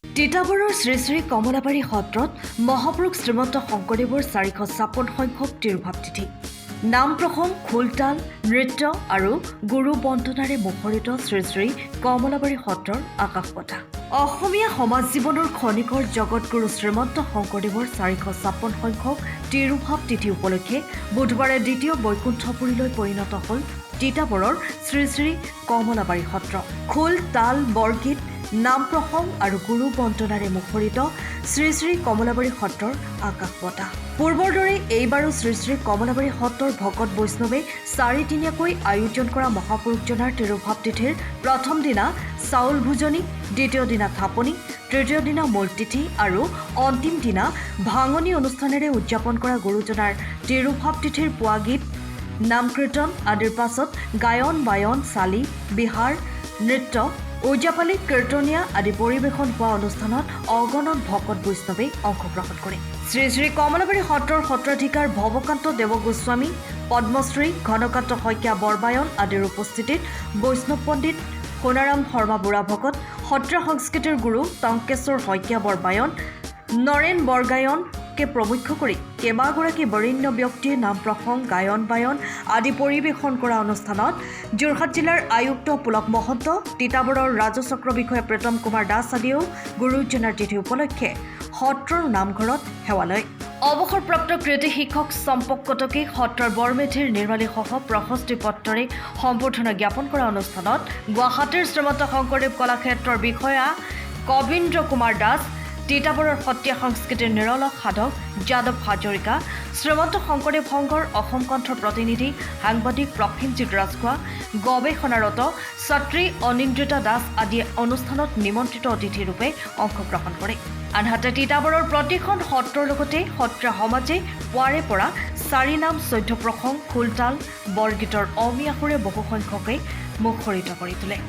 তিতাবৰৰ শ্ৰী শ্ৰী কমলাবাৰী সত্ৰত মহাপুৰুষ শ্ৰীমন্ত শংকৰদেৱৰ 456 সংখ্যক তিৰুভাৱ তিথি নাম প্ৰসংগ খোলতাল নৃত্য আৰু গুৰু বন্দনাৰে মুখৰিত শ্ৰী শ্ৰী কমলাবাৰী সত্ৰৰ আকাশপথা অসমীয়া সমাজ জীৱনৰ খনিকৰ জগতগুৰু শ্ৰীমন্ত শংকৰদেৱৰ 456 সংখ্যক তিৰুভাৱ তিথি উপলক্ষে বুধবাৰে দ্বিতীয় বৈকুণ্ঠপুৰীলৈ পৰিণত হ'ল তিতাবৰৰ শ্ৰী শ্ৰী কমলাবাৰী সত্ৰ খোল তাল বৰগীত নাম প্ৰসংগ আৰু গুৰু বন্দনাৰে মুখৰিত শ্ৰী শ্ৰী কমলাবাৰী সত্ৰৰ আকাশপথা পূৰ্বৰ দৰে এইবাৰো শ্ৰী শ্ৰী কমলাবাৰী সত্ৰৰ ভকত বৈষ্ণৱে চাৰিদিনীয়াকৈ আয়োজন কৰা মহাপুৰুষজনাৰ তিৰুভাৱ তিথিৰ প্ৰথম দিনা চাউল ভোজনী দ্বিতীয় দিনা থাপনি তৃতীয় দিনা মূল তিথি আৰু অন্তিম দিনা ভাঙনি অনুষ্ঠানেৰে উদযাপন কৰা গুৰুজনাৰ তিৰুভাৱ তিথিৰ পুৱা গীত নাম কীৰ্তন আদিৰ পাছত গায়ন বায়ন চালি বিহাৰ নৃত্য ওজাপালি কীৰ্তনীয়া আদি পৰিৱেশন হোৱা অনুষ্ঠানত অগণন ভকত বৈষ্ণৱে অংশগ্ৰহণ কৰে শ্ৰী শ্ৰী কমলাবাৰী সত্ৰৰ সত্ৰাধিকাৰ ভৱকান্ত দেৱগোস্বামী পদ্মশ্ৰী ঘনকান্ত শইকীয়া বৰবায়ন আদিৰ উপস্থিতিত বৈষ্ণৱ পণ্ডিত সোণাৰাম শৰ্মা বুঢ়া ভকত সত্ৰীয়া সংস্কৃতিৰ গুৰু টংকেশ্বৰ শইকীয়া বৰবায়ন নৰেন বৰগায়নকে প্ৰমুখ কৰি কেইবাগৰাকী বৰেণ্য ব্যক্তিয়ে নাম প্ৰসংগ গায়ন বায়ন আদি পৰিৱেশন কৰা অনুষ্ঠানত যোৰহাট জিলাৰ আয়ুক্ত পুলক মহন্ত তিতাবৰৰ ৰাজচক্ৰ বিষয়া প্ৰীতম কুমাৰ দাস আদিয়েও গুৰুজনাৰ তিথি উপলক্ষে সত্ৰৰ নামঘৰত সেৱা লয় অৱসৰপ্ৰাপ্ত কৃতি শিক্ষক চম্পক কটকী সত্ৰৰ বৰমেধিৰ নিৰ্মালীসহ প্ৰশস্তি পত্ৰৰে সম্বৰ্ধনা জ্ঞাপন কৰা অনুষ্ঠানত গুৱাহাটীৰ শ্ৰীমন্ত শংকৰদেৱ কলাক্ষেত্ৰৰ বিষয়া কবীন্দ্ৰ কুমাৰ দাস তিতাবৰৰ সত্ৰীয়া সংস্কৃতিৰ নিৰলস সাধক যাদৱ হাজৰিকা শ্ৰীমন্ত শংকৰদেৱ সংঘৰ অসম কণ্ঠৰ প্ৰতিনিধি সাংবাদিক প্ৰসেনজিৎ ৰাজখোৱা গৱেষণাৰত ছাত্ৰী অনিন্দ্ৰিতা দাস আদিয়ে অনুষ্ঠানত নিমন্ত্ৰিত অতিথিৰূপে অংশগ্ৰহণ কৰে আনহাতে তিতাবৰৰ প্ৰতিখন সত্ৰৰ লগতে সত্ৰীয়া সমাজে পুৱাৰে পৰা 4 নাম 14 প্ৰসংগ খোলতাল বৰগীতৰ অমীয়া সুৰে বহুসংখ্যকে মুখৰিত কৰি তোলে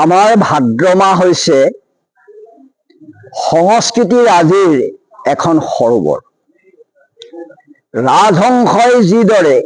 আমাৰ ভাদ্ৰ মাহ হৈছে সংস্কৃতিৰ আজিৰ এখন সৰোবৰ। ৰাজহংসই যিদৰে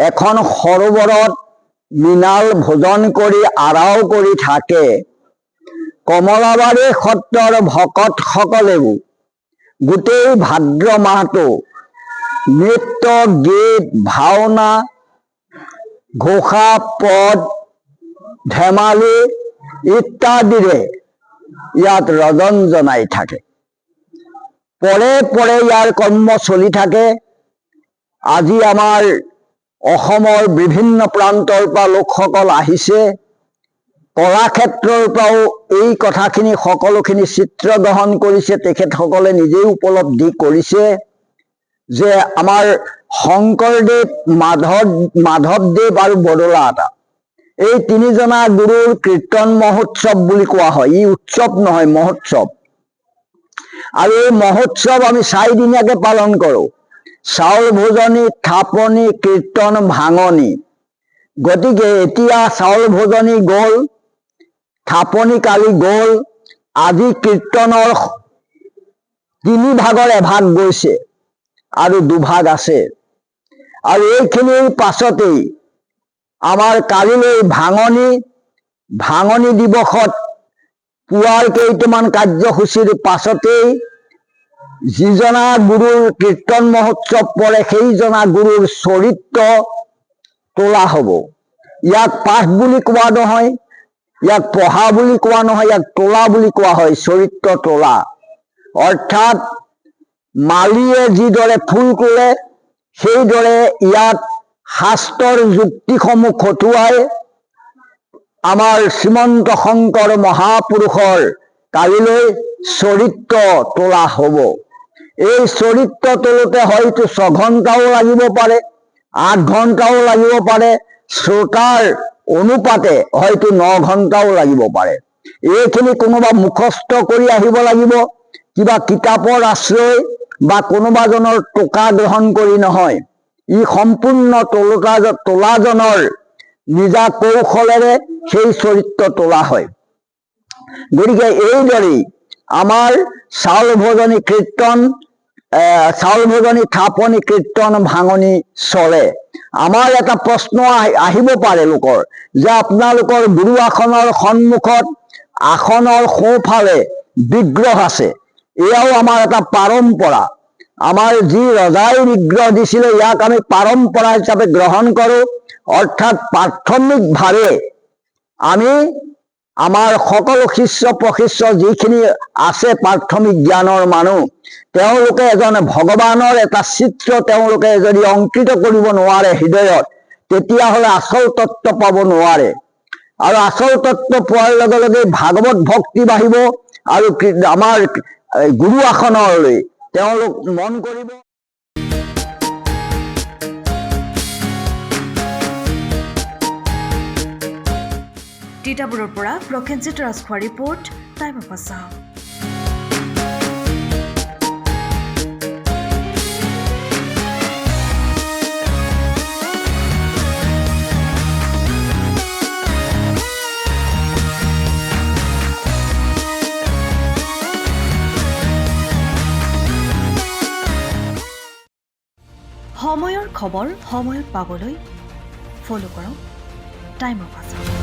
এখন সৰোবৰত মৃণাল ভোজন কৰি আৰাও কৰি থাকে, কমলাবাৰী সত্ৰৰ ভকতসকলেও গোটেই ভাদ্ৰ মাহটো নৃত্য, গীত, ভাওনা, ঘোষা, পদ, ধেমালি ইত্যাদিৰে ইয়াত ৰজনজনাই থাকে। পৰে পৰে ইয়াৰ কৰ্ম চলি থাকে। আজি আমাৰ অসমৰ বিভিন্ন প্ৰান্তৰ পৰা লোকসকল আহিছে। কলাক্ষেত্ৰৰ পৰাও এই কথাখিনি সকলোখিনি চিত্ৰ গ্ৰহণ কৰিছে। তেখেতসকলে নিজেই উপলব্ধি কৰিছে যে আমাৰ শংকৰদেৱ, মাধৱদেৱ আৰু বৰদোলাতা, এই তিনিজনা গুৰুৰ কীৰ্তন মহোৎসৱ বুলি কোৱা হয়। ই উৎসৱ নহয়, মহোৎসৱ। আৰু এই মহোৎসৱ আমি 4 দিনীয়াকে পালন কৰোঁ। চাউল ভোজনী, থাপনি, কীৰ্তন, ভাঙনি। গতিকে এতিয়া চাউল ভোজনী গ'ল, থাপনি কালি গ'ল, আজি কীৰ্তনৰ 3 ভাগৰ এভাগ গৈছে আৰু 2 ভাগ আছে। আৰু এইখিনিৰ পাছতেই আমাৰ কালিলৈ ভাঙনি দিৱসত পুৱাৰ কেইটামান কাৰ্যসূচীৰ পাছতেই যিজনা গুৰুৰ কীৰ্তন মহোৎসৱ পৰে, সেইজনা গুৰুৰ চৰিত্ৰ তোলা হ'ব। ইয়াক পাঠ বুলি কোৱা নহয়, ইয়াক পঢ়া বুলি কোৱা নহয়, ইয়াক তোলা বুলি কোৱা হয়, চৰিত্ৰ তোলা। অৰ্থাৎ মালিয়ে যিদৰে ফুল তোলে, সেইদৰে ইয়াত শাস্ত্ৰৰ যুক্তিসমূহ খটুৱাই আমাৰ শ্ৰীমন্ত শংকৰ মহাপুৰুষৰ কালিলৈ চৰিত্ৰ তোলা হ'ব। এই চৰিত্ৰ তোলোতে হয়তো 6 ঘণ্টাও লাগিব পাৰে, 8 ঘণ্টাও লাগিব পাৰে, শ্ৰোতাৰ অনুপাতে হয়তো 9 ঘণ্টাও লাগিব পাৰে। এইখিনি কোনোবা মুখস্থ কৰি আহিব লাগিব, কিবা কিতাপৰ আশ্ৰয় বা কোনোবাজনৰ টোকা গ্ৰহণ কৰি নহয়। ই সম্পূৰ্ণ তোলাজনৰ নিজা কৌশলেৰে সেই চৰিত্ৰ তোলা হয়। গতিকে এইদৰেই আমাৰ চাউল ভোজনী থাপনি, কীৰ্তন, ভাঙনি চলে। আমাৰ এটা প্ৰশ্ন আহিব পাৰে লোকৰ, যে আপোনালোকৰ গুৰু আসনৰ সন্মুখত আসনৰ সোঁফালে বিগ্ৰহ আছে। এয়াও আমাৰ এটা পৰম্পৰা। আমাৰ যি ৰজাই বিগ্ৰহ দিছিলে, ইয়াক আমি পৰম্পৰা হিচাপে গ্ৰহণ কৰোঁ। অৰ্থাৎ প্ৰাথমিকভাৱে আমি আমাৰ সকলো শিষ্য প্ৰশিষ্য যিখিনি আছে প্ৰাথমিক জ্ঞানৰ মানুহ, তেওঁলোকে এজন ভগৱানৰ এটা চিত্ৰ তেওঁলোকে যদি অংকিত কৰিব নোৱাৰে হৃদয়ত, তেতিয়াহ'লে আচল তত্ত্ব পাব নোৱাৰে। আৰু আচল তত্ত্ব পোৱাৰ লগে লগে ভাগৱত ভক্তি বাঢ়িব আৰু আমাৰ গুৰু আসনলৈ তেওঁলোক মন কৰিব। তিতাবৰৰ পৰা Prasenjit Rajkhowa report, time of Assam. সময়ৰ খবৰ সময়ত পাবলৈ ফ'ল' কৰক টাইম অফ আছাম।